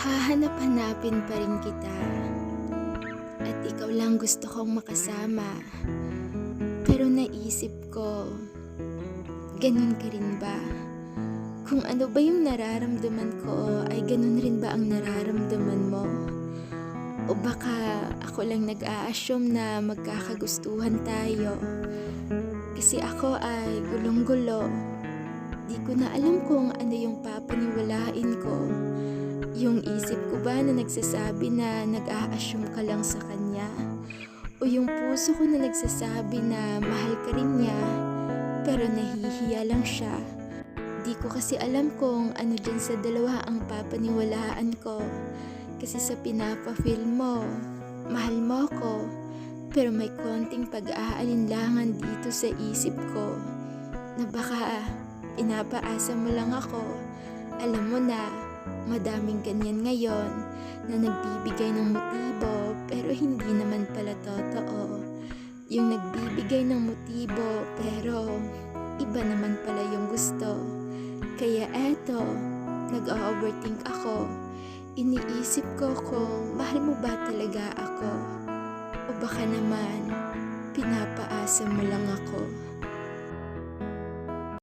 Hahanap-hanapin pa rin kita at ikaw lang gusto kong makasama. Pero naisip ko, ganun ka rin ba? Kung ano ba yung nararamdaman ko ay ganun rin ba ang nararamdaman mo? O baka ako lang nag-a-assume na magkakagustuhan tayo? Kasi ako ay gulong-gulo. Di ko na alam kung ano yung papaniwalain ko. Yung isip ko ba na nagsasabi na nag-a-assume ka lang sa kanya? O yung puso ko na nagsasabi na mahal ka rin niya, pero nahihiya lang siya? Di ko kasi alam kung ano dyan sa dalawa ang papaniwalaan ko. Kasi sa pinapa-feel mo, mahal mo ko, pero may konting pag-aalinlangan dito sa isip ko na baka inapaasa mo lang ako. Alam mo na, madaming ganyan ngayon na nagbibigay ng motibo pero hindi naman pala totoo. Yung nagbibigay ng motibo pero iba naman pala yung gusto. Kaya eto, nag-overthink ako. Iniisip ko kung mahal mo ba talaga ako o baka naman pinapaasa mo lang ako.